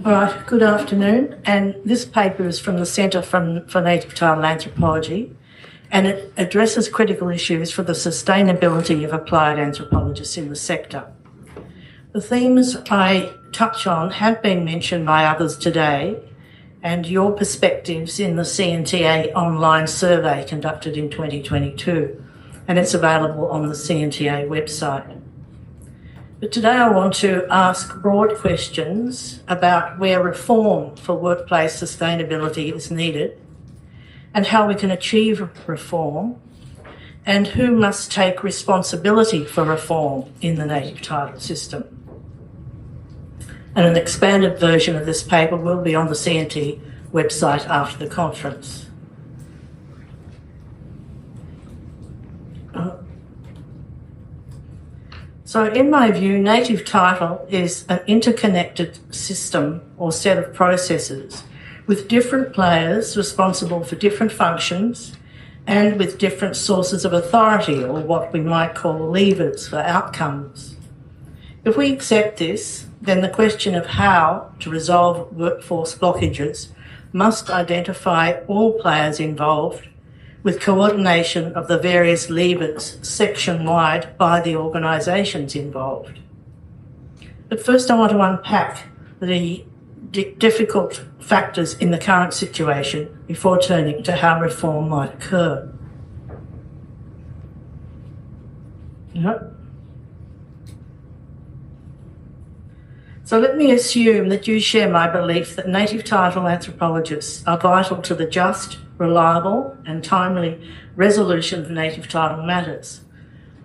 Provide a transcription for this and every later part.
Right, good afternoon. And this paper is from the Centre for Native Title Anthropology, and it addresses critical issues for the sustainability of applied anthropologists in the sector. The themes I touch on have been mentioned by others today, and your perspectives in the CNTA online survey conducted in 2022, and it's available on the CNTA website. But today I want to ask broad questions about where reform for workplace sustainability is needed and how we can achieve reform and who must take responsibility for reform in the native title system. And an expanded version of this paper will be on the CNT website after the conference. So in my view, native title is an interconnected system or set of processes with different players responsible for different functions and with different sources of authority, or what we might call levers for outcomes. If we accept this, then the question of how to resolve workforce blockages must identify all players involved with coordination of the various levers section-wide by the organisations involved. But first I want to unpack the difficult factors in the current situation before turning to how reform might occur. So let me assume that you share my belief that native title anthropologists are vital to the just, reliable and timely resolution of native title matters,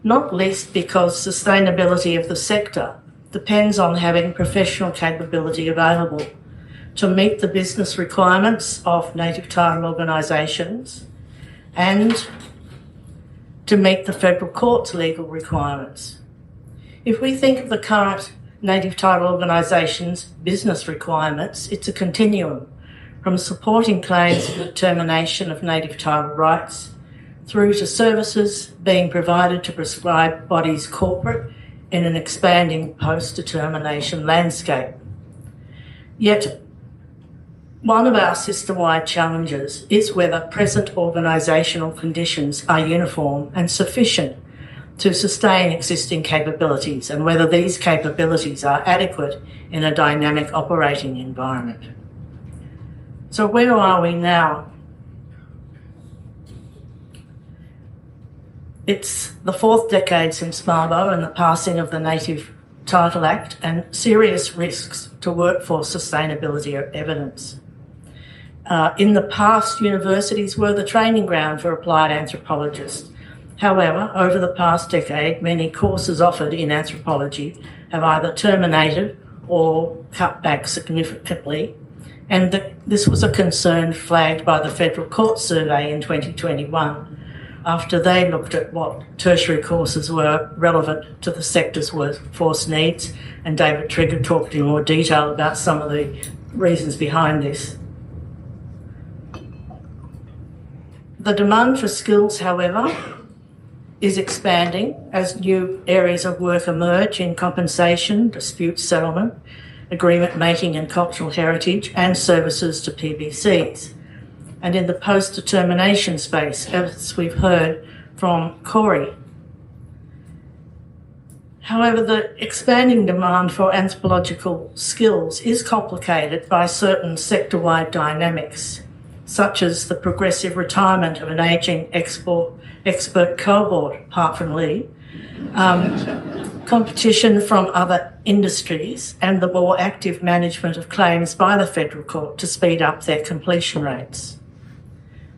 not least because sustainability of the sector depends on having professional capability available to meet the business requirements of native title organisations and to meet the federal court's legal requirements. If we think of the current native title organisations' business requirements, it's a continuum from supporting claims for determination of native title rights through to services being provided to prescribed bodies corporate in an expanding post-determination landscape. Yet, one of our system-wide challenges is whether present organisational conditions are uniform and sufficient to sustain existing capabilities and whether these capabilities are adequate in a dynamic operating environment. So where are we now? It's the fourth decade since Mabo and the passing of the Native Title Act, and serious risks to workforce sustainability are evidence. In the past, universities were the training ground for applied anthropologists. However, over the past decade, many courses offered in anthropology have either terminated or cut back significantly, and this was a concern flagged by the Federal Court Survey in 2021 after they looked at what tertiary courses were relevant to the sector's workforce needs, and David Trigger talked in more detail about some of the reasons behind this. The demand for skills, however, is expanding as new areas of work emerge in compensation, dispute settlement, agreement making and cultural heritage, and services to PBCs. And in the post-determination space, as we've heard from Corey. However, the expanding demand for anthropological skills is complicated by certain sector-wide dynamics, such as the progressive retirement of an ageing expert cohort, apart from Lee, competition from other industries, and the more active management of claims by the Federal Court to speed up their completion rates.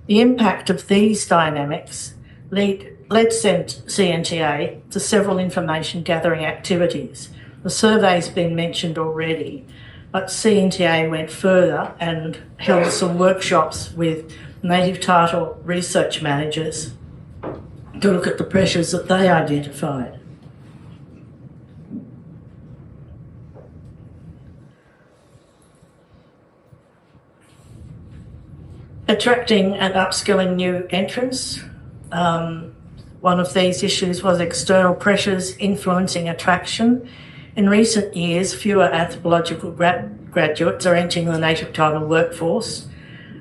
The impact of these dynamics led CNTA to several information gathering activities. The survey's been mentioned already, but CNTA went further and held some workshops with native title research managers to look at the pressures that they identified. Attracting and upskilling new entrants. One of these issues was external pressures influencing attraction In recent years, fewer anthropological graduates are entering the native title workforce,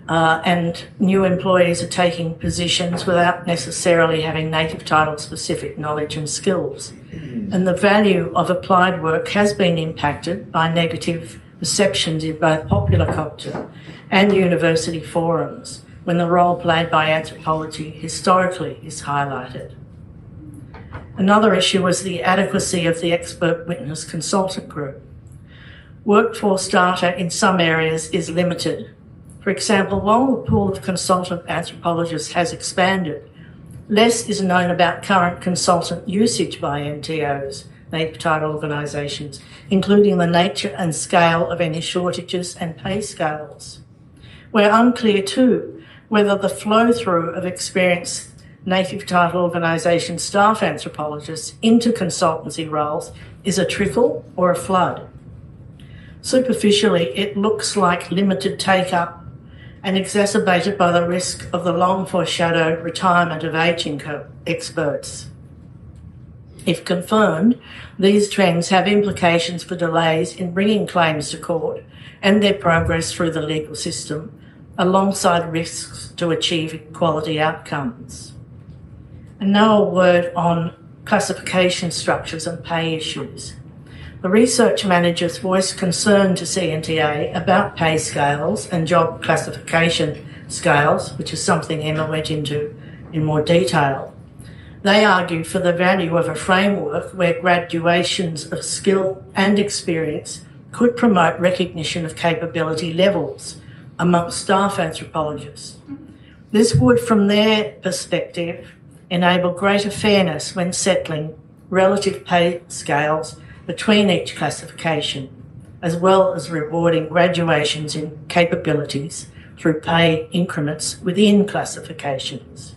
and new employees are taking positions without necessarily having native title specific knowledge and skills. And the value of applied work has been impacted by negative perceptions in both popular culture and university forums when the role played by anthropology historically is highlighted. Another issue was the adequacy of the expert witness consultant group. Workforce data in some areas is limited. For example, while the pool of consultant anthropologists has expanded, less is known about current consultant usage by NTOs, native title organisations, including the nature and scale of any shortages and pay scales. We're unclear too whether the flow-through of experienced native title organisation staff anthropologists into consultancy roles is a trickle or a flood. Superficially, it looks like limited take-up and exacerbated by the risk of the long foreshadowed retirement of ageing experts. If confirmed, these trends have implications for delays in bringing claims to court and their progress through the legal system, alongside risks to achieving quality outcomes. And now a word on classification structures and pay issues. The research managers voiced concern to CNTA about pay scales and job classification scales, which is something Emma went into in more detail. They argue for the value of a framework where graduations of skill and experience could promote recognition of capability levels amongst staff anthropologists. This would, from their perspective, enable greater fairness when settling relative pay scales between each classification, as well as rewarding graduations in capabilities through pay increments within classifications.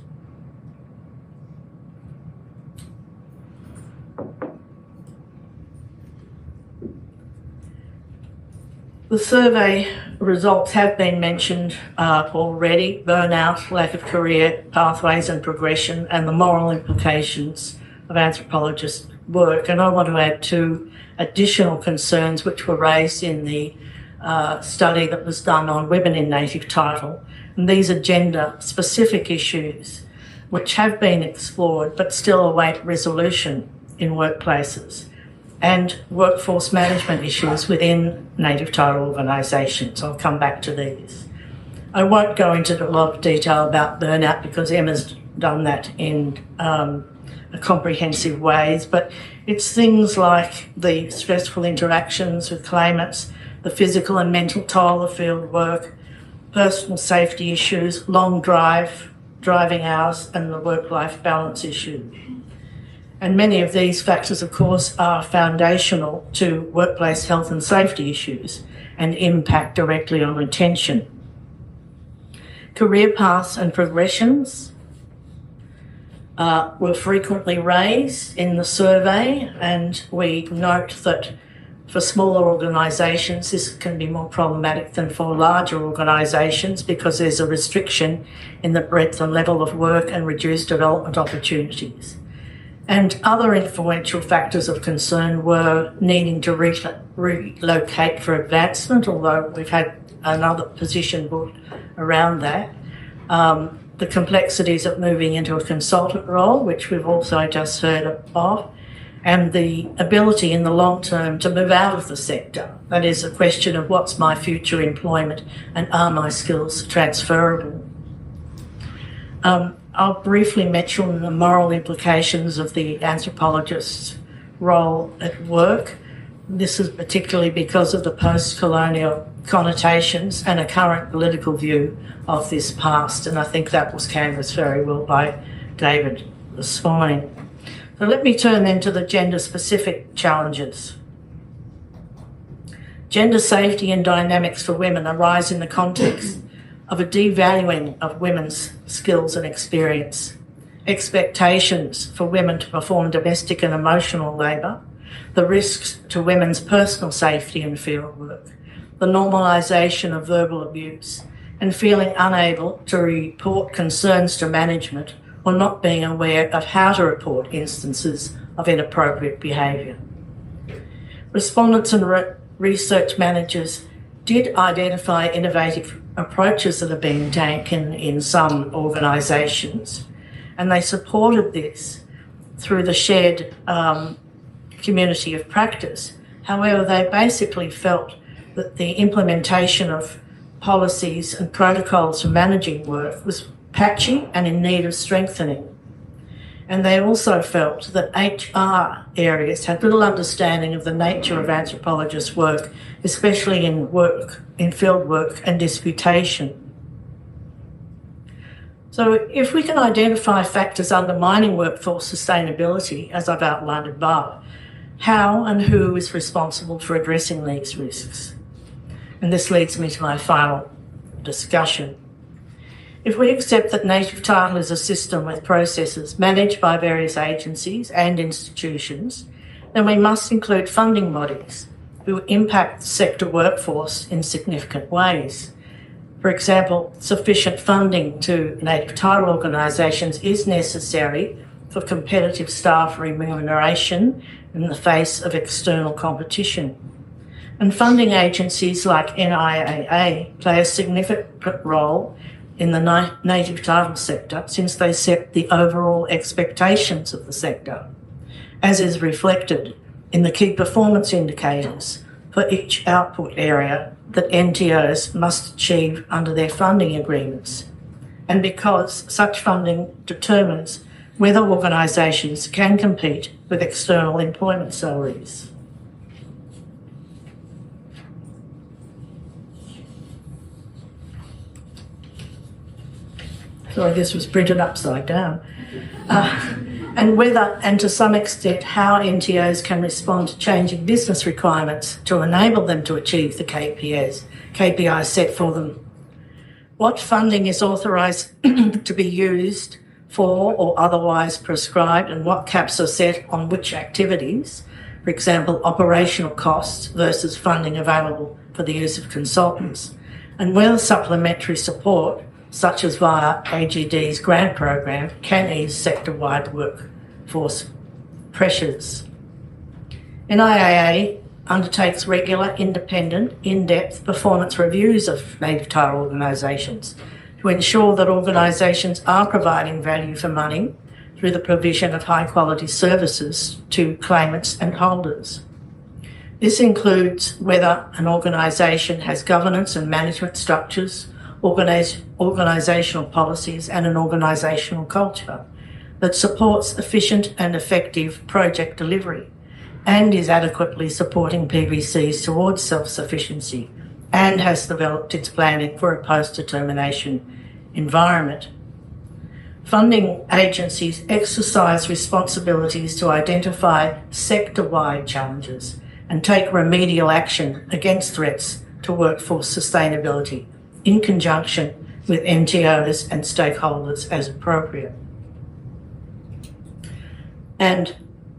The survey results have been mentioned already: burnout, lack of career pathways and progression, and the moral implications of anthropologist work. And I want to add two additional concerns which were raised in the study that was done on women in native title. And these are gender-specific issues which have been explored but still await resolution in workplaces, and workforce management issues within native title organisations. I'll come back to these. I won't go into a lot of detail about burnout because Emma's done that in a comprehensive ways, but it's things like the stressful interactions with claimants, the physical and mental toll of field work, personal safety issues, long driving hours, and the work-life balance issue. And many of these factors, of course, are foundational to workplace health and safety issues and impact directly on retention. Career paths and progressions were frequently raised in the survey, and we note that for smaller organisations this can be more problematic than for larger organisations because there's a restriction in the breadth and level of work and reduced development opportunities. And other influential factors of concern were needing to relocate for advancement, although we've had another position built around that. The complexities of moving into a consultant role, which we've also just heard of, and the ability in the long term to move out of the sector. That is a question of what's my future employment and are my skills transferable? I'll briefly mention the moral implications of the anthropologist's role at work. This is particularly because of the post-colonial connotations and a current political view of this past, and I think that was canvassed very well by David this morning. So let me turn then to the gender-specific challenges. Gender safety and dynamics for women arise in the context of a devaluing of women's skills and experience, expectations for women to perform domestic and emotional labour, the risks to women's personal safety and field work, the normalisation of verbal abuse, and feeling unable to report concerns to management or not being aware of how to report instances of inappropriate behaviour. Respondents and research managers did identify innovative approaches that are being taken in some organisations, and they supported this through the shared community of practice. However, they basically felt that the implementation of policies and protocols for managing work was patchy and in need of strengthening. And they also felt that HR areas had little understanding of the nature of anthropologists' work, especially in field work and disputation. So if we can identify factors undermining workforce sustainability, as I've outlined above, how and who is responsible for addressing these risks? And this leads me to my final discussion. If we accept that native title is a system with processes managed by various agencies and institutions, then we must include funding bodies who impact the sector workforce in significant ways. For example, sufficient funding to native title organisations is necessary for competitive staff remuneration in the face of external competition. And funding agencies like NIAA play a significant role in the native title sector since they set the overall expectations of the sector, as is reflected in the key performance indicators for each output area that NTOs must achieve under their funding agreements, and because such funding determines whether organisations can compete with external employment salaries. Sorry, this was printed upside down. And whether, and to some extent, how NTOs can respond to changing business requirements to enable them to achieve the KPIs set for them. What funding is authorised to be used for or otherwise prescribed, and what caps are set on which activities, for example, operational costs versus funding available for the use of consultants, and whether supplementary support such as via AGD's grant program, can ease sector-wide workforce pressures. NIAA undertakes regular, independent, in-depth performance reviews of native title organisations to ensure that organisations are providing value for money through the provision of high-quality services to claimants and holders. This includes whether an organisation has governance and management structures, organisational policies and an organisational culture that supports efficient and effective project delivery and is adequately supporting PBCs towards self-sufficiency and has developed its planning for a post-determination environment. Funding agencies exercise responsibilities to identify sector-wide challenges and take remedial action against threats to workforce sustainability in conjunction with NTOs and stakeholders as appropriate. And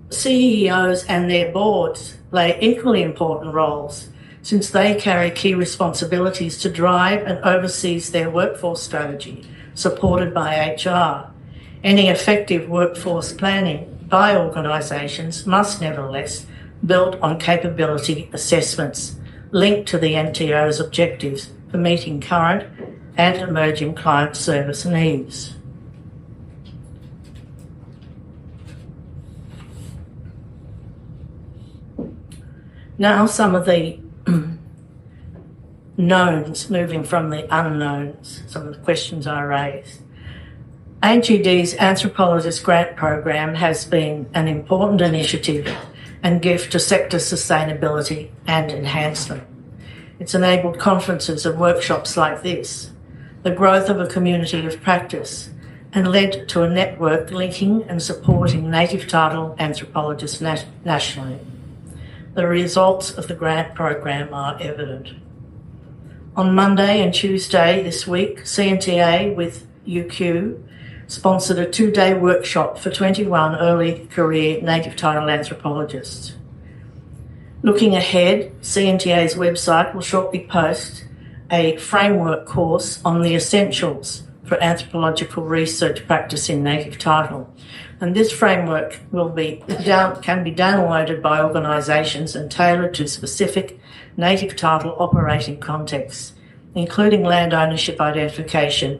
CEOs and their boards play equally important roles since they carry key responsibilities to drive and oversee their workforce strategy, supported by HR. Any effective workforce planning by organisations must nevertheless build on capability assessments linked to the NTO's objectives for meeting current and emerging client service needs. Now some of the knowns, moving from the unknowns, some of the questions I raised. AGD's Anthropologist Grant Program has been an important initiative and gift to sector sustainability and enhancement. It's enabled conferences and workshops like this, the growth of a community of practice, and led to a network linking and supporting native title anthropologists nationally. The results of the grant program are evident. On Monday and Tuesday this week, CNTA with UQ sponsored a 2-day workshop for 21 early career native title anthropologists. Looking ahead, CNTA's website will shortly post a framework course on the essentials for anthropological research practice in native title. And this framework can be downloaded by organisations and tailored to specific native title operating contexts, including land ownership identification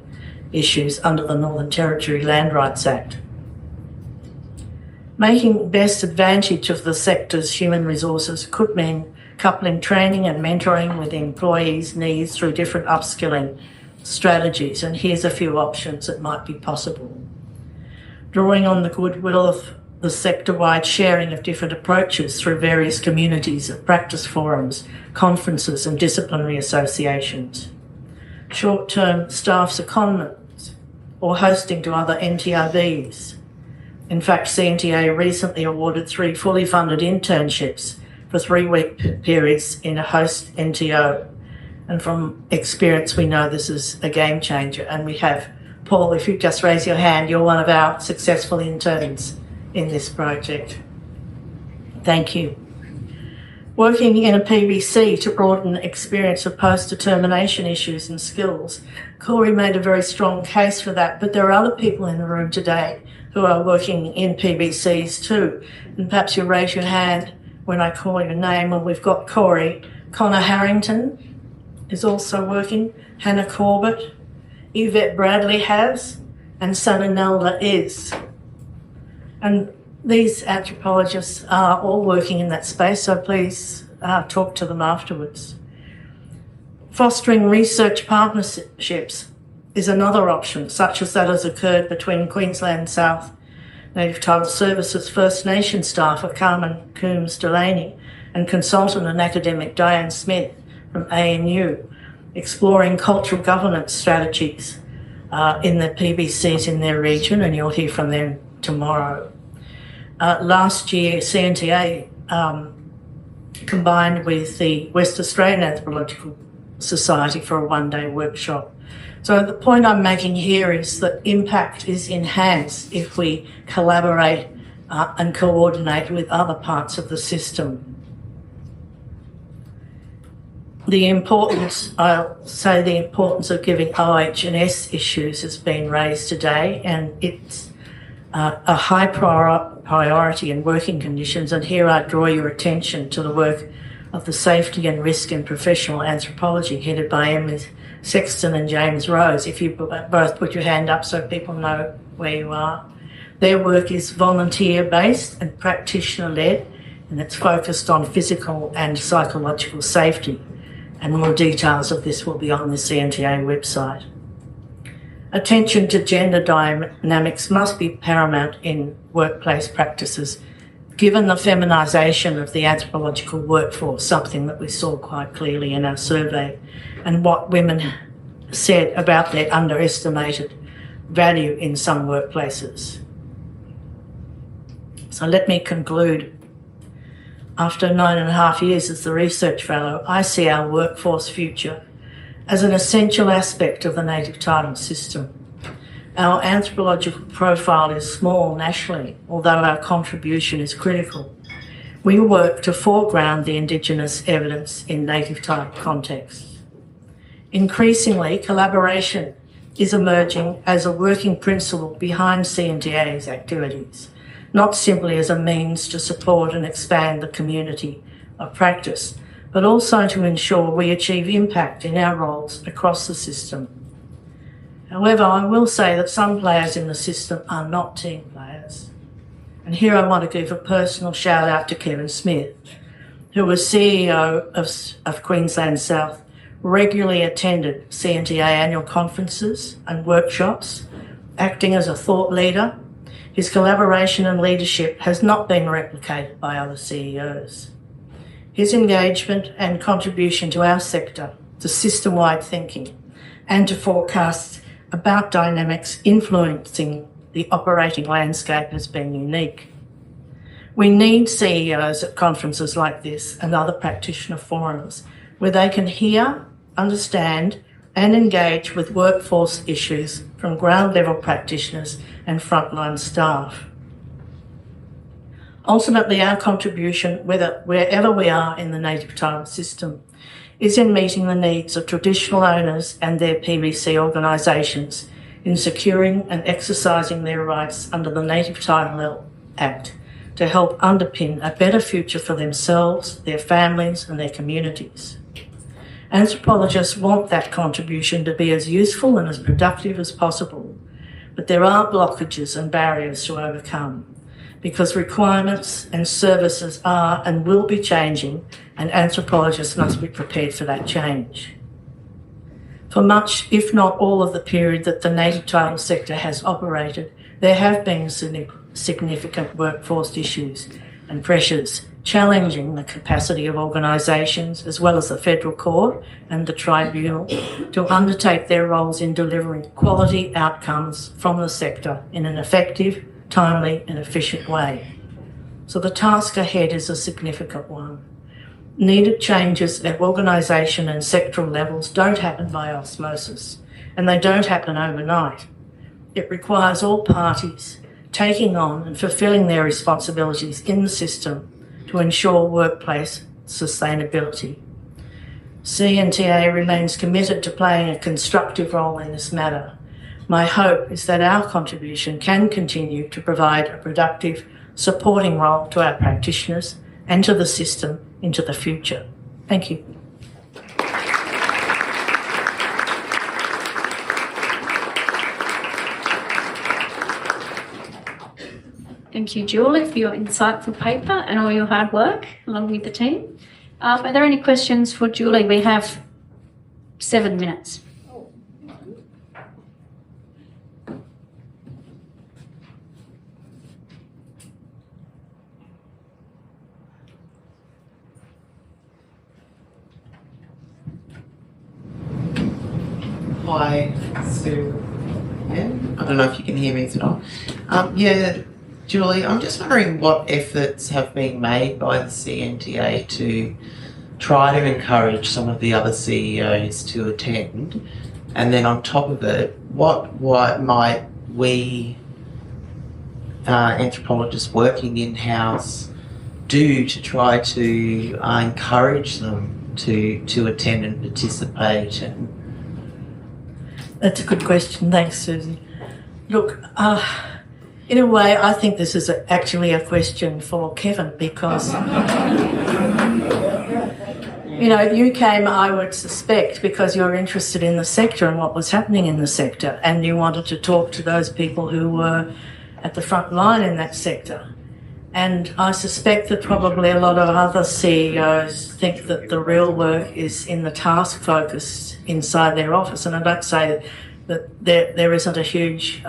issues under the Northern Territory Land Rights Act. Making best advantage of the sector's human resources could mean coupling training and mentoring with employees' needs through different upskilling strategies, and here's a few options that might be possible. Drawing on the goodwill of the sector-wide sharing of different approaches through various communities of practice forums, conferences and disciplinary associations. Short-term staff secondments or hosting to other NTRBs. In fact, CNTA recently awarded 3 fully funded internships for 3-week periods in a host NTO. And from experience, we know this is a game changer. And we have, Paul, if you just raise your hand, you're one of our successful interns in this project. Thank you. Working in a PBC to broaden experience of post-determination issues and skills. Corey made a very strong case for that, but there are other people in the room today who are working in PBCs too. And perhaps you'll raise your hand when I call your name. And we've got Corey. Connor Harrington is also working, Hannah Corbett, Yvette Bradley has, and Sana Nelda is. And these anthropologists are all working in that space, so please talk to them afterwards. Fostering research partnerships is another option, such as that has occurred between Queensland South Native Title Services First Nation staffer Carmen Coombs Delaney and consultant and academic Diane Smith from ANU, exploring cultural governance strategies in the PBCs in their region, and you'll hear from them tomorrow. Last year, CNTA combined with the West Australian Anthropological Society for a 1-day workshop. So the point I'm making here is that impact is enhanced if we collaborate and coordinate with other parts of the system. I'll say the importance of giving OH&S issues has been raised today, and it's a high priority in working conditions. And here I draw your attention to the work of the Safety and Risk in Professional Anthropology, headed by Emily Sexton and James Rose. If you both put your hand up so people know where you are. Their work is volunteer-based and practitioner-led, and it's focused on physical and psychological safety. And more details of this will be on the CNTA website. Attention to gender dynamics must be paramount in workplace practices, given the feminisation of the anthropological workforce, something that we saw quite clearly in our survey, and what women said about their underestimated value in some workplaces. So let me conclude. After 9.5 years as the research fellow, I see our workforce future as an essential aspect of the native title system. Our anthropological profile is small nationally, although our contribution is critical. We work to foreground the Indigenous evidence in native title contexts. Increasingly, collaboration is emerging as a working principle behind CNTA's activities, not simply as a means to support and expand the community of practice, but also to ensure we achieve impact in our roles across the system. However, I will say that some players in the system are not team players. And here I want to give a personal shout out to Kevin Smith, who was CEO of Queensland South, regularly attended CNTA annual conferences and workshops, acting as a thought leader. His collaboration and leadership has not been replicated by other CEOs. His engagement and contribution to our sector, to system-wide thinking, and to forecasts about dynamics influencing the operating landscape has been unique. We need CEOs at conferences like this and other practitioner forums where they can hear, understand, and engage with workforce issues from ground-level practitioners and frontline staff. Ultimately, our contribution, wherever we are in the native title system, is in meeting the needs of traditional owners and their PBC organisations in securing and exercising their rights under the Native Title Act to help underpin a better future for themselves, their families and their communities. Anthropologists want that contribution to be as useful and as productive as possible, but there are blockages and barriers to overcome because requirements and services are and will be changing, and anthropologists must be prepared for that change. For much, if not all of the period that the native title sector has operated, there have been significant workforce issues and pressures challenging the capacity of organisations as well as the Federal Court and the Tribunal to undertake their roles in delivering quality outcomes from the sector in an effective, timely and efficient way. So the task ahead is a significant one. Needed changes at organisation and sectoral levels don't happen by osmosis, and they don't happen overnight. It requires all parties taking on and fulfilling their responsibilities in the system to ensure workplace sustainability. CNTA remains committed to playing a constructive role in this matter. My hope is that our contribution can continue to provide a productive, supporting role to our practitioners and to the system into the future. Thank you. Thank you, Julie, for your insightful paper and all your hard work along with the team. Are there any questions for Julie? We have 7 minutes. Hi, Sue. Yeah, I don't know if you can hear me at all. Julie, I'm just wondering what efforts have been made by the CNTA to try to encourage some of the other CEOs to attend, and then on top of it, what might we anthropologists working in-house do to try to encourage them to attend and participate? That's a good question. Thanks, Susie. Look, in a way, I think this is actually a question for Kevin because, you came, I would suspect, because you're interested in the sector and what was happening in the sector, and you wanted to talk to those people who were at the front line in that sector. And I suspect that probably a lot of other CEOs think that the real work is in the task focus inside their office. And I don't say that there isn't a huge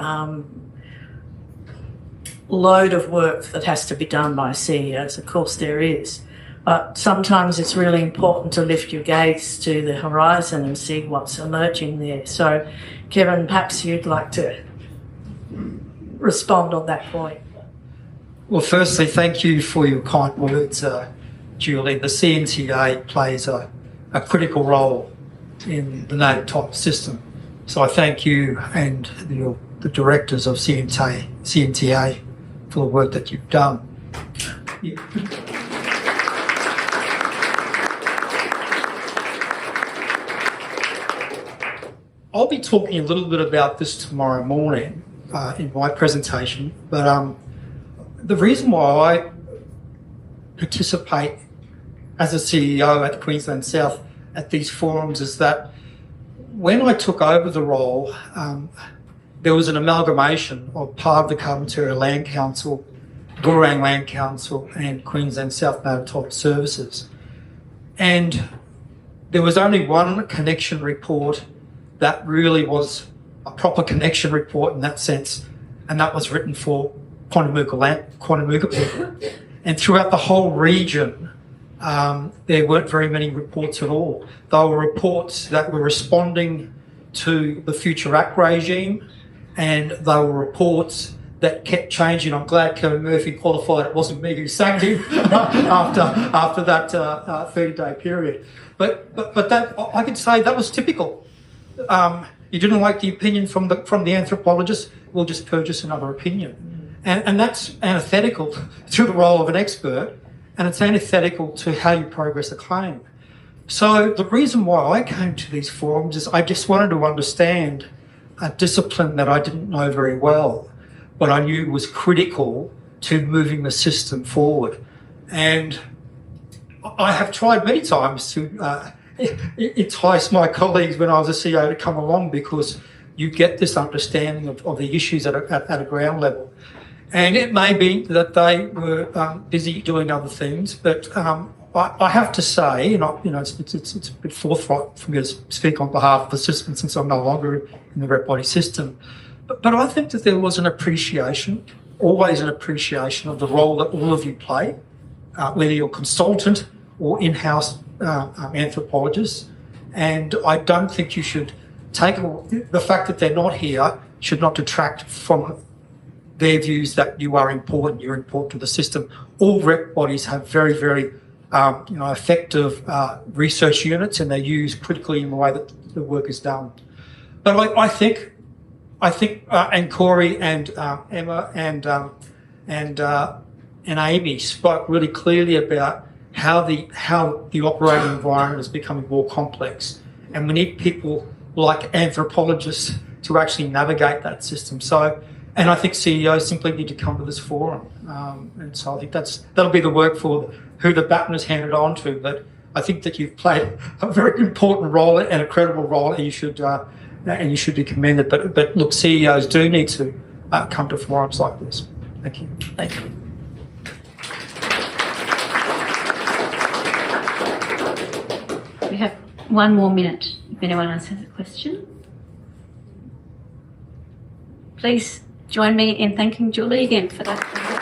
load of work that has to be done by CEOs. Of course there is. But sometimes it's really important to lift your gaze to the horizon and see what's emerging there. So, Kevin, perhaps you'd like to respond on that point. Well, firstly, thank you for your kind words, Julie. The CNTA plays a critical role in the native title system. So I thank you and the directors of CNTA for the work that you've done. Yeah. I'll be talking a little bit about this tomorrow morning in my presentation, but the reason why I participate as a CEO at Queensland South at these forums is that when I took over the role, there was an amalgamation of part of the Carpentaria Land Council, Goorang Land Council and Queensland South Native Title Services. And there was only one connection report that really was a proper connection report in that sense, and that was written for Quandamuka people. And throughout the whole region, there weren't very many reports at all. They were reports that were responding to the Future Act regime, and they were reports that kept changing. I'm glad Kevin Murphy qualified. It wasn't me who sacked him after that 30-day period. But that, I can say that was typical. You didn't like the opinion from the anthropologist, we'll just purchase another opinion. And that's antithetical to the role of an expert, and it's antithetical to how you progress a claim. So the reason why I came to these forums is I just wanted to understand a discipline that I didn't know very well, but I knew was critical to moving the system forward. And I have tried many times to entice my colleagues when I was a CEO to come along, because you get this understanding of the issues at a ground level. And it may be that they were busy doing other things, but I have to say, it's a bit forthright for me to speak on behalf of the system since I'm no longer in the rep body system. But I think that there was an appreciation, always an appreciation of the role that all of you play, whether you're consultant or in-house anthropologists. And I don't think you should take the fact that they're not here should not detract from their views that you are important, you're important to the system. All rep bodies have very, very effective research units, and they're used critically in the way that the work is done. But I think, and Corey and Emma and Amy spoke really clearly about how the operating environment is becoming more complex, and we need people like anthropologists to actually navigate that system. And I think CEOs simply need to come to this forum. And so I think that'll be the work for who the baton is handed on to. But I think that you've played a very important role and a credible role, and you should be commended. But look, CEOs do need to come to forums like this. Thank you. Thank you. We have 1 more minute if anyone else has a question. Please join me in thanking Julie again for that.